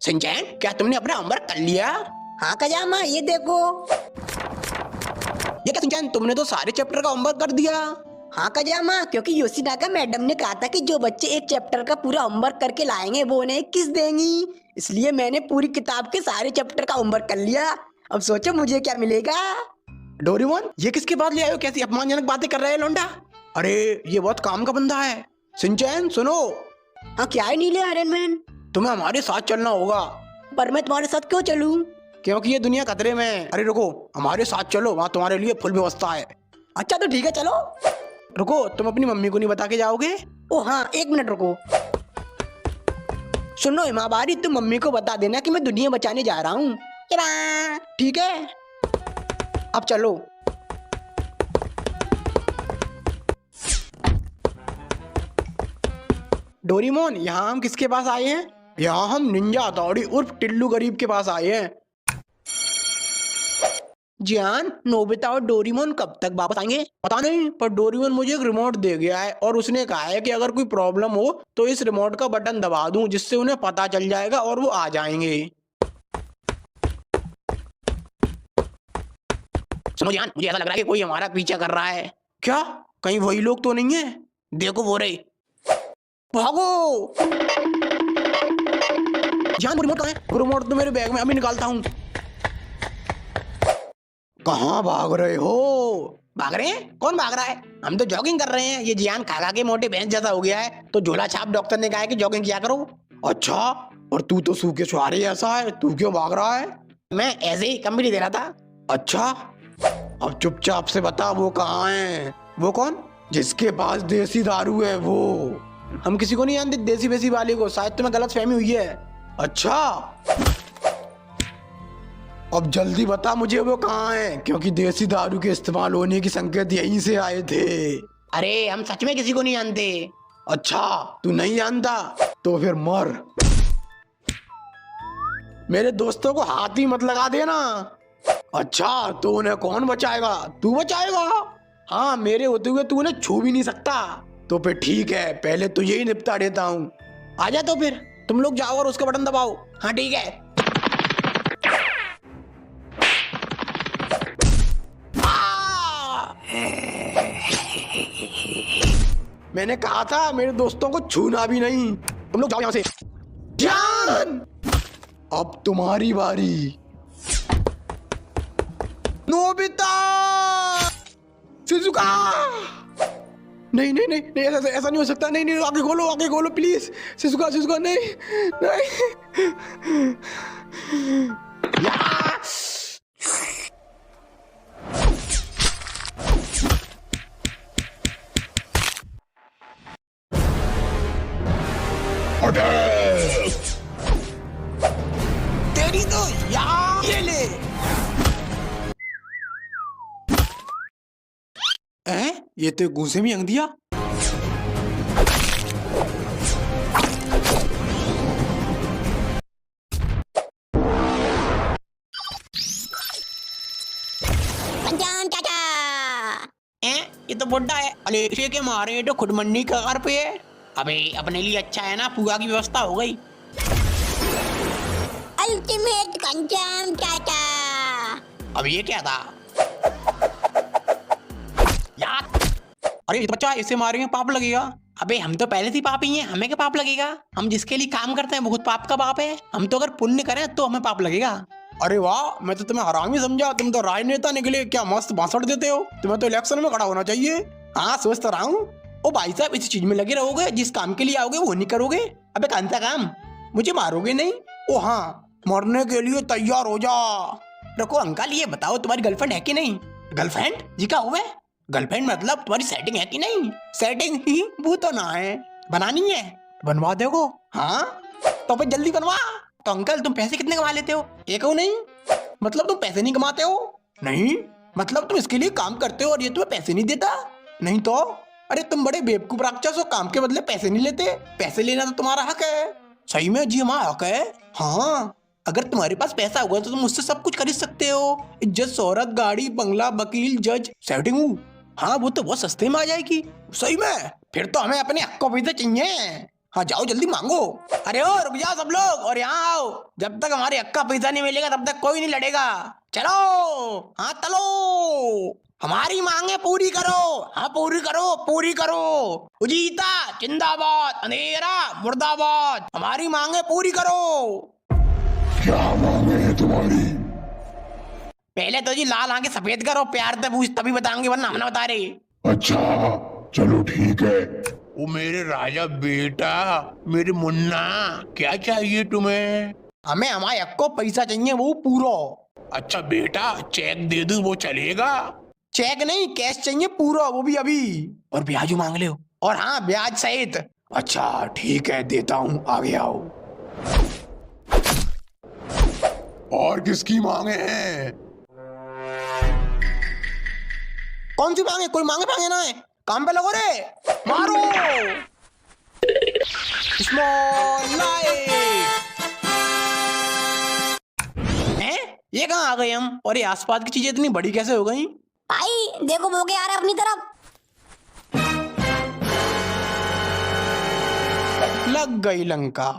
Shinchan, क्या तुमने अपना होमवर्क कर लिया? हाँ कजामा, ये देखो। ये क्या सिंचैन, तुमने तो सारे चैप्टर का होमवर्क कर दिया। हाँ कजामा, क्योंकि योशिनागा मैडम ने कहा था कि जो बच्चे एक चैप्टर का पूरा होमवर्क करके लाएंगे वो उन्हें 21 देंगी। इसलिए मैंने पूरी किताब के सारे चैप्टर का होमवर्क कर लिया। अब सोचो मुझे क्या मिलेगा। डोरेमोन, ये किसके बाद ले आयो? कैसी अपमानजनक बातें कर रहा है लोंडा। अरे ये बहुत काम का बंदा है। सिंचैन सुनो, हाँ क्या है नीले आयरन मैन? तुम्हें हमारे साथ चलना होगा। पर मैं तुम्हारे साथ क्यों चलूं? क्योंकि ये दुनिया खतरे में है। अरे रुको, हमारे साथ चलो, वहाँ तुम्हारे लिए फुल व्यवस्था है। अच्छा तो ठीक है, चलो। रुको, तुम अपनी मम्मी को नहीं बता के जाओगे? ओ हाँ, 1 मिनट रुको। सुनो हिमाबारी, तुम मम्मी को बता देना कि मैं दुनिया बचाने जा रहा हूँ। ठीक है, अब चलो। डोरेमोन, यहाँ हम किसके पास आए हैं? यहाँ हम निंजा हथौड़ी उर्फ टिल्लू गरीब के पास आए हैं। जियान, नोबिता और डोरेमोन कब तक वापस आएंगे? पता नहीं, पर डोरेमोन मुझे एक रिमोट दे गया है और उसने कहा है कि अगर कोई प्रॉब्लम हो तो इस रिमोट का बटन दबा दूं, जिससे उन्हें पता चल जाएगा और वो आ जाएंगे। सुनो जियान, मुझे ऐसा लग रहा है कि कोई हमारा पीछा कर रहा है। क्या? कहीं वही लोग तो नहीं है? देखो वो रहे। भागो! जियान, वो रिमोट कहाँ है? वो रिमोट तो मेरे बैग में, अभी निकालता हूँ। कहाँ भाग रहे हो? भाग रहे हैं? कौन भाग रहा है? हम तो जॉगिंग कर रहे हैं। ये जियान खा खा के मोटे भैंस जैसा हो गया है, तो झोला छाप डॉक्टर ने कहा है कि जॉगिंग किया करो। अच्छा, और तू तो सूखे छुहारे ऐसा है, तू क्यों भाग रहा है? मैं ऐसे ही कंपनी दे रहा था। अच्छा, अब चुपचाप से बता वो कहाँ है? वो कौन? जिसके पास देसी दारू है वो। हम किसी को नहीं जानते देसी वेसी वाले को, शायद तुम्हें गलत फहमी हुई है। अच्छा, अब जल्दी बता मुझे वो कहाँ है, क्योंकि देसी दारू के इस्तेमाल होने की संकेत यहीं से आए थे। अरे हम सच में किसी को नहीं जानते। अच्छा, तू नहीं जानता तो फिर मर। मेरे दोस्तों को हाथ ही मत लगा देना। अच्छा, तो उन्हें कौन बचाएगा? तू बचाएगा? हाँ, मेरे होते हुए तू उन्हें छू भी नहीं सकता। तो फिर ठीक है, पहले तुझे ही निपटा देता हूँ। आजा, तो फिर तुम लोग जाओ और उसका बटन दबाओ। हाँ ठीक है। मैंने कहा था मेरे दोस्तों को छूना भी नहीं। तुम लोग जाओ यहाँ से। ध्यान! अब तुम्हारी बारी। नोबिता! शिजुका! नहीं नहीं नहीं नहीं, ऐसा नहीं हो सकता। नहीं नहीं, आगे खोलो प्लीज। शिजुका शिजुका, नहीं नहीं। तेरी तो ये ले। ये तो गुस्से में अंग दिया। ये तो बुड्ढा है। अरे इसे के मारे तो खुद मंडी कगार पे है। अबे अपने लिए अच्छा है ना, पूजा की व्यवस्था हो गई। अल्टीमेट कंचन चाचा। अब ये क्या था यार? अरे ये तो बच्चा, इसे मारेंगे पाप लगेगा। अबे हम तो पहले से पापी हैं, हमें क्या पाप लगेगा? हम जिसके लिए काम करते हैं बहुत पाप का बाप है। हम तो अगर पुण्य करें तो हमें पाप लगेगा। अरे वाह, मैं तो तुम्हें हरामी समझा, तुम तो राजनेता निकले। क्या मस्त भाषण देते हो। तुम्हें तो इलेक्शन में खड़ा होना चाहिए। हाँ सोच तो रहा हूँ। ओ भाई साहब, इस चीज में लगे रहोगे, जिस काम के लिए आओगे वो नहीं करोगे। अबे कौन सा काम? मुझे मारोगे नहीं? ओ हाँ, मरने के लिए तैयार हो जा। रुको अंकल, ये बताओ तुम्हारी गर्लफ्रेंड है कि नहीं? गर्लफ्रेंड जी का हुआ? गर्लफ्रेंड मतलब तुम्हारी सेटिंग है कि नहीं? सेटिंग ही वो तो ना है। बनानी है? बनवा दोगे? हाँ तो फिर जल्दी बनवा। तो अंकल तुम पैसे कितने कमा लेते हो? एक हो नहीं? मतलब तुम पैसे नहीं कमाते हो? नहीं, मतलब तुम इसके लिए काम करते हो और ये तुम्हें पैसे नहीं देता? नहीं तो? अरे तुम बड़े बेवकूफ राक्षस हो, काम के बदले पैसे नहीं लेते। पैसे लेना तो तुम्हारा हक है। सही में जी हमारा हक है। हाँ, अगर तुम्हारे पास पैसा होगा तो तुम मुझसे सब कुछ खरीद सकते हो। इज्जत, शोहरत, गाड़ी, बंगला, वकील, जज, सेटिंग। हाँ वो तो बहुत सस्ते में आ जाएगी। सही में? फिर तो हमें अपने हक को भी तो चाहिए। हाँ जाओ जल्दी मांगो। अरे ओ रुक जाओ सब लोग और यहाँ आओ, जब तक हमारे हक का पैसा नहीं मिलेगा तब तक कोई नहीं लड़ेगा। चलो हाँ चलो, हमारी मांगे पूरी करो, हाँ पूरी करो पूरी करो। उजीता जिंदाबाद, अंधेरा मुर्दाबाद, हमारी मांगे पूरी करो। क्या मांगे है तुम्हारी? पहले तो जी लाल आंखें सफेद करो, प्यार से पूछ तभी बताएंगे वरना हम ना बता रहे। अच्छा चलो ठीक है। वो मेरे राजा बेटा, मेरे मुन्ना, क्या चाहिए तुम्हें? हमें हमारे हक को पैसा चाहिए वो पूरा। अच्छा बेटा चेक दे दूं वो चलेगा? चेक नहीं कैश चाहिए पूरा, वो भी अभी। और ब्याज मांग ले, और हाँ ब्याज सहित। अच्छा ठीक है देता हूँ, आगे आओ। और किसकी मांगे हैं? कौन सी मांगे? कोई मांगे मांगे ना है, काम पे लगो रे, मारो। स्मॉल लाइट हैं? ये कहाँ आ गए हम? और ये आसपास की चीजें इतनी बड़ी कैसे हो गई? भाई देखो वो क्या आ रहा है अपनी तरफ। लग गई लंका।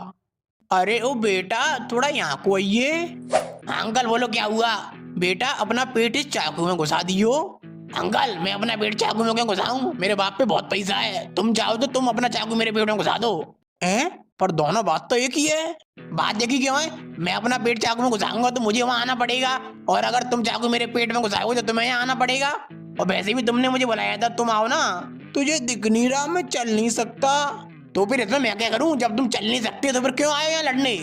अरे ओ बेटा थोड़ा यहाँ को आइए। अंकल बोलो क्या हुआ? बेटा अपना पेट इस चाकू में घुसा दियो। अंकल मैं अपना पेट चाकू में क्यों घुसाऊं? मेरे बाप पे बहुत पैसा है, तुम चाहो तो तुम अपना चाकू मेरे पेट में घुसा दो। हैं? पर दोनों बात तो एक ही है। बात देखी क्यों है? मैं अपना पेट चाकू में घुसाऊंगा तो मुझे वहां आना पड़ेगा, और अगर तुम चाकू मेरे पेट में घुसाओगे तो तुम्हें यहाँ आना पड़ेगा। और वैसे भी तुमने मुझे बुलाया था, तुम आओ ना। तुझे दिख नहीं रहा मैं चल नहीं सकता, तो फिर इसमें मैं क्या करूं? जब तुम चल नहीं सकते तो फिर क्यों आए यहाँ लड़ने?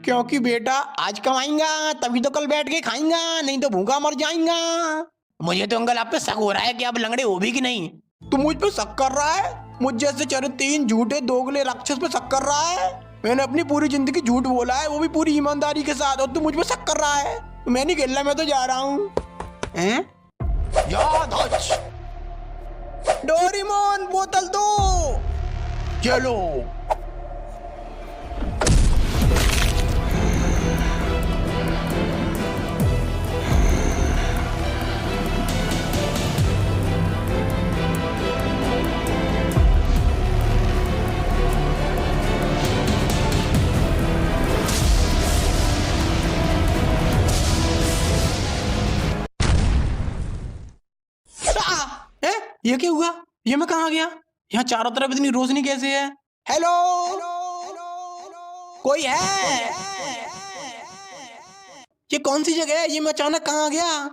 क्योंकि बेटा आज कमाएंगा तभी तो कल बैठ के खाएंगा, नहीं तो भूखा मर जाएंगा। मुझे तो अंकल आप पे शक हो रहा है कि आप लंगड़े हो भी कि नहीं। तू मुझ पे शक कर रहा है? मुझ जैसे चरित्रहीन झूठे दोगले राक्षस पे शक कर रहा है? मैंने अपनी पूरी जिंदगी झूठ बोला है, वो भी पूरी ईमानदारी के साथ, और तू मुझ पे शक कर रहा है? मैं नहीं खेल रहा, मैं तो जा रहा हूँ। डोरेमोन बोतल दो। चलो ये क्या हुआ? ये मैं कहाँ गया? यहाँ चारों तरफ इतनी रोशनी कैसे है? हेलो, कोई है? ये कौन सी जगह है? ये मैं अचानक कहाँ गया?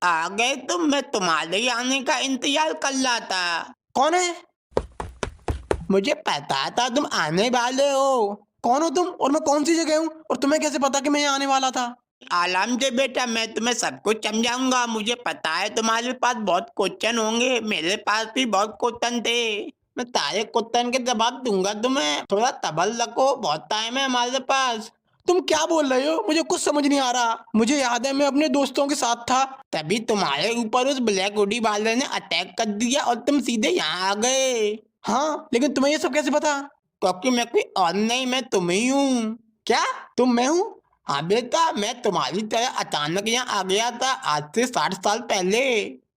आ गए तुम? मैं तुम्हारे आने का इंतजार कर रहा था। कौन है? मुझे पता था तुम आने वाले हो। कौन हो तुम, और मैं कौन सी जगह हूँ, और तुम्हें कैसे पता कि मैं यहाँ आने वाला था? आराम से बेटा, मैं तुम्हें सब कुछ समझाऊंगा। मुझे पता है तुम्हारे पास बहुत क्वेश्चन होंगे, मेरे पास भी बहुत क्वेश्चन थे। मैं तारे क्वेश्चन के जवाब दूंगा तुम्हें, थोड़ा तबल रखो, बहुत टाइम है हमारे पास। तुम क्या बोल रहे हो? मुझे कुछ समझ नहीं आ रहा। मुझे याद है मैं अपने दोस्तों के साथ था, तभी तुम्हारे ऊपर उस ब्लैक हुडी वाले ने अटैक कर दिया और तुम सीधे यहाँ आ गए। हाँ लेकिन तुम्हें ये सब कैसे पता? क्योंकि मैं कोई और नहीं, मैं तुम ही हूँ। क्या तुम मैं हूँ? हाँ बेटा, मैं तुम्हारी तरह अचानक यहाँ आ गया था आज से 60 साल पहले।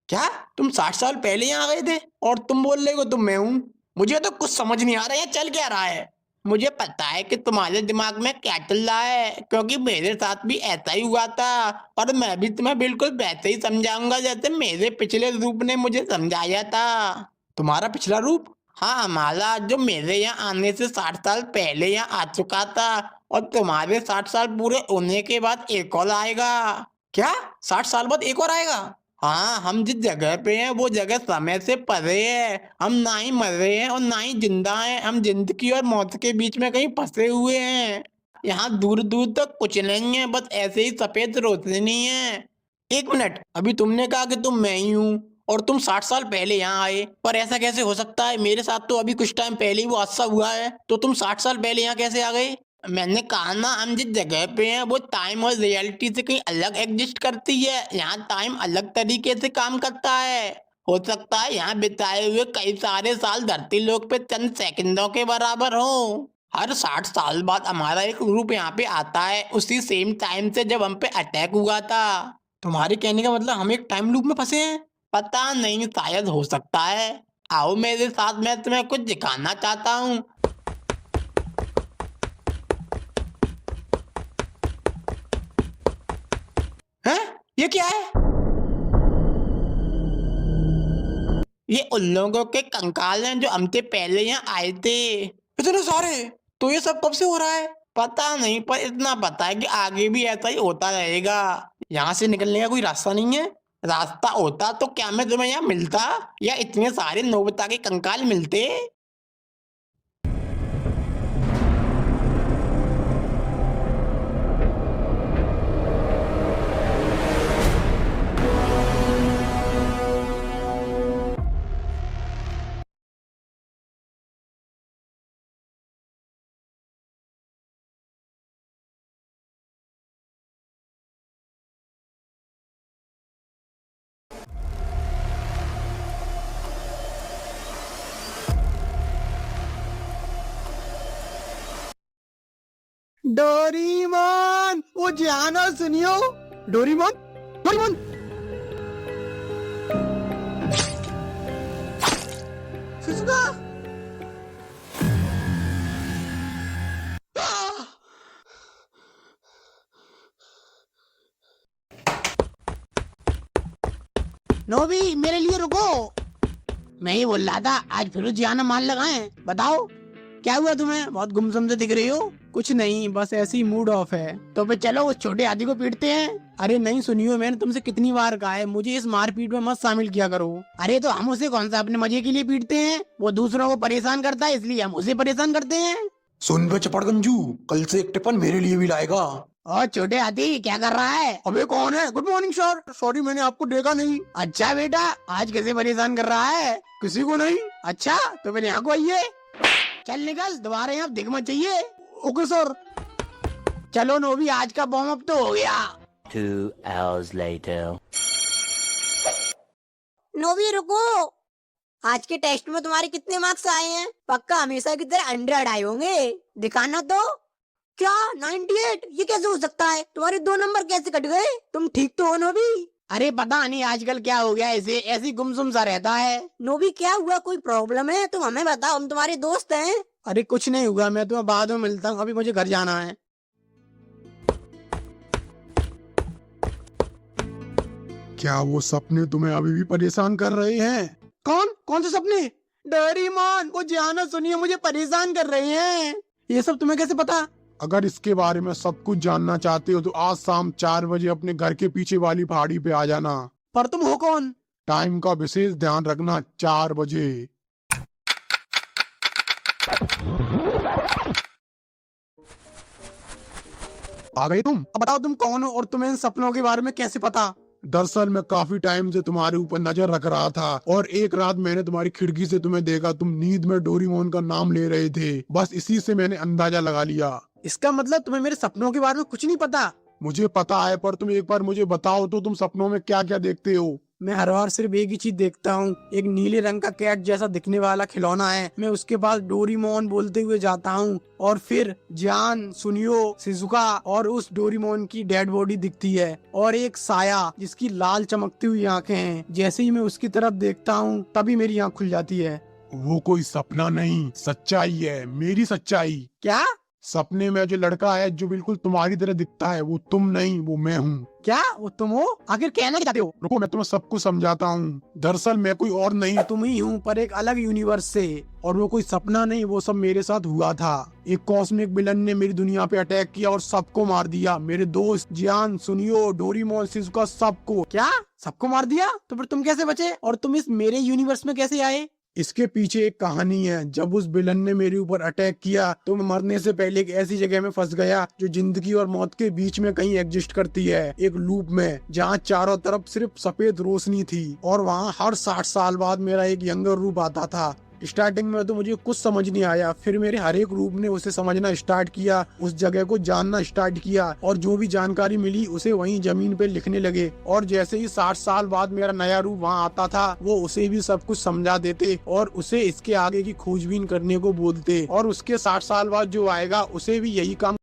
क्या तुम 60 साल पहले यहाँ आ गए थे, और तुम बोल रहे हो तुम मैं हूँ? मुझे तो कुछ समझ नहीं आ रहा है चल क्या रहा है। मुझे पता है कि तुम्हारे दिमाग में क्या चल रहा है, क्योंकि मेरे साथ भी ऐसा ही हुआ था, और मैं भी तुम्हें बिल्कुल वैसे ही समझाऊंगा जैसे मेरे पिछले रूप ने मुझे समझाया था। तुम्हारा पिछला रूप? हाँ, हमारा जो मेरे यहाँ आने से 60 साल पहले यहाँ आ चुका था, और तुम्हारे 60 साल पूरे होने के बाद एक और आएगा। क्या 60 साल बाद एक और आएगा? हाँ, हम जिस जगह पे हैं वो जगह समय से परे है। हम ना ही मर रहे हैं और ना ही जिंदा हैं, हम जिंदगी और मौत के बीच में कहीं फंसे हुए हैं। यहाँ दूर दूर तक कुछ नहीं है, बस ऐसे ही सफेद रोशनी है। एक मिनट, अभी तुमने कहा कि तुम मैं ही हूँ और तुम 60 साल पहले यहाँ आए, पर ऐसा कैसे हो सकता है? मेरे साथ तो अभी कुछ टाइम पहले ही वो हादसा हुआ है, तो तुम 60 साल पहले यहाँ कैसे आ गए? मैंने कहा ना, हम जिस जगह पे हैं वो टाइम और रियलिटी से कहीं अलग एग्जिस्ट करती है। यहाँ टाइम अलग तरीके से काम करता है। हो सकता है यहाँ बिताए हुए कई सारे साल धरती लोक पे चंद सेकंडों के बराबर हो। हर 60 साल बाद हमारा एक ग्रुप यहाँ पे आता है, उसी सेम टाइम से जब हम पे अटैक हुआ था। तुम्हारे कहने का मतलब हम एक टाइम लूप में फंसे हैं? पता नहीं, शायद हो सकता है। आओ मेरे साथ, मैं तुम्हें कुछ दिखाना चाहता हूँ। ये क्या है? ये उन लोगों के कंकाल हैं जो हमसे पहले यहाँ आए थे। इतने सारे? तो ये सब कब से हो रहा है? पता नहीं, पर इतना पता है कि आगे भी ऐसा ही होता रहेगा। यहाँ से निकलने का कोई रास्ता नहीं है? रास्ता होता तो क्या मैं तुम्हें यहाँ मिलता, या इतने सारे नोबिता के कंकाल मिलते? डोरीमोन, वो जानो सुनियो। Doraemon, Doraemon. शिजुका। नोबी, मेरे लिए रुको। मैं ही बोल रहा था आज फिर जियाना मान लगाए। बताओ क्या हुआ तुम्हें? बहुत गुमसुम से दिख रही हो। कुछ नहीं, बस ऐसे ही मूड ऑफ है। तो फिर चलो उस छोटे हाथी को पीटते हैं। अरे नहीं सुनियो, मैंने तुमसे कितनी बार कहा है मुझे इस मारपीट में मत शामिल किया करो। अरे तो हम उसे कौन सा अपने मजे के लिए पीटते हैं? वो दूसरों को परेशान करता है, इसलिए हम उसे परेशान करते हैं। सुन बे चपड़गंजू, कल से एक टिफिन मेरे लिए भी लाएगा। और छोटे हाथी क्या कर रहा है? अबे कौन है? गुड मॉर्निंग सर, सॉरी मैंने आपको देखा नहीं। अच्छा बेटा, आज कैसे परेशान कर रहा है? किसी को नहीं। अच्छा तो फिर यहाँ को आइए। चल निकल, दोबारा यहाँ दिख मत चाहिए। Okay sir. चलो नोबी, आज का बॉम्ब अप तो हो गया। 2 hours later. नोबी रुको, आज के टेस्ट में तुम्हारे कितने मार्क्स आए हैं? पक्का हमेशा की तरह 100 आए होंगे। दिखाना तो। क्या 98? ये कैसे हो सकता है? तुम्हारे 2 नंबर कैसे कट गए? तुम ठीक तो हो नोबी? अरे पता नहीं आजकल क्या हो गया, ऐसे ऐसी गुमसुम सा रहता है। नोबी क्या हुआ? कोई प्रॉब्लम है? तुम हमें बताओ, हम तुम्हारे दोस्त हैं। अरे कुछ नहीं हुआ, मैं तुम्हें बाद में मिलता हूँ, अभी मुझे घर जाना है। क्या वो सपने तुम्हें अभी भी परेशान कर रहे हैं? कौन कौन से सपने? डोरेमोन, वो जानो सुनिए, मुझे परेशान कर रहे हैं। ये सब तुम्हें कैसे पता? अगर इसके बारे में सब कुछ जानना चाहते हो तो आज शाम 4 बजे अपने घर के पीछे वाली पहाड़ी पे आ जाना। पर तुम हो कौन? टाइम का विशेष ध्यान रखना, 4 बजे। आ गए तुम? अब बताओ तुम कौन हो और तुम्हें इन सपनों के बारे में कैसे पता? दरअसल मैं काफी टाइम से तुम्हारे ऊपर नजर रख रहा था और एक रात मैंने तुम्हारी खिड़की से तुम्हें देखा। तुम नींद में डोरीमोन का नाम ले रहे थे, बस इसी से मैंने अंदाजा लगा लिया। इसका मतलब तुम्हें मेरे सपनों के बारे में कुछ नहीं पता? मुझे पता है, पर तुम एक बार मुझे बताओ तो तुम सपनों में क्या क्या देखते हो? मैं हर बार सिर्फ एक ही चीज देखता हूँ, एक नीले रंग का कैट जैसा दिखने वाला खिलौना है। मैं उसके पास डोरीमोन बोलते हुए जाता हूँ और फिर जान, सुनियो, शिजुका और उस डोरीमोन की डेड बॉडी दिखती है और एक साया जिसकी लाल चमकती हुई आंखें हैं। जैसे ही मैं उसकी तरफ देखता हूँ तभी मेरी आंख खुल जाती है। वो कोई सपना नहीं, सच्चाई है, मेरी सच्चाई। क्या? सपने में जो लड़का है जो बिल्कुल तुम्हारी तरह दिखता है, वो तुम नहीं, वो मैं हूँ। क्या वो तुम हो? आखिर कहना क्या चाहते हो? रुको मैं तुम्हें सब कुछ समझाता हूँ। दरअसल मैं कोई और नहीं, तुम ही हूँ, पर एक अलग यूनिवर्स से। और वो कोई सपना नहीं, वो सब मेरे साथ हुआ था। एक कॉस्मिक विलन ने मेरी दुनिया पे अटैक किया और सबको मार दिया। मेरे दोस्त जियान, सुनियो, डोरीमोन, शिजुका, सबको। क्या सबको मार दिया? तो फिर तुम कैसे बचे और तुम इस मेरे यूनिवर्स में कैसे आए? इसके पीछे एक कहानी है। जब उस विलन ने मेरे ऊपर अटैक किया तो मैं मरने से पहले एक ऐसी जगह में फंस गया जो जिंदगी और मौत के बीच में कहीं एग्जिस्ट करती है, एक लूप में, जहाँ चारों तरफ सिर्फ सफेद रोशनी थी और वहाँ हर 60 साल बाद मेरा एक यंगर रूप आता था। स्टार्टिंग में तो मुझे कुछ समझ नहीं आया, फिर मेरे हर एक रूप ने उसे समझना स्टार्ट किया, उस जगह को जानना स्टार्ट किया और जो भी जानकारी मिली उसे वहीं जमीन पे लिखने लगे। और जैसे ही 60 साल बाद मेरा नया रूप वहाँ आता था, वो उसे भी सब कुछ समझा देते और उसे इसके आगे की खोजबीन करने को बोलते और उसके 60 साल बाद जो आएगा उसे भी यही काम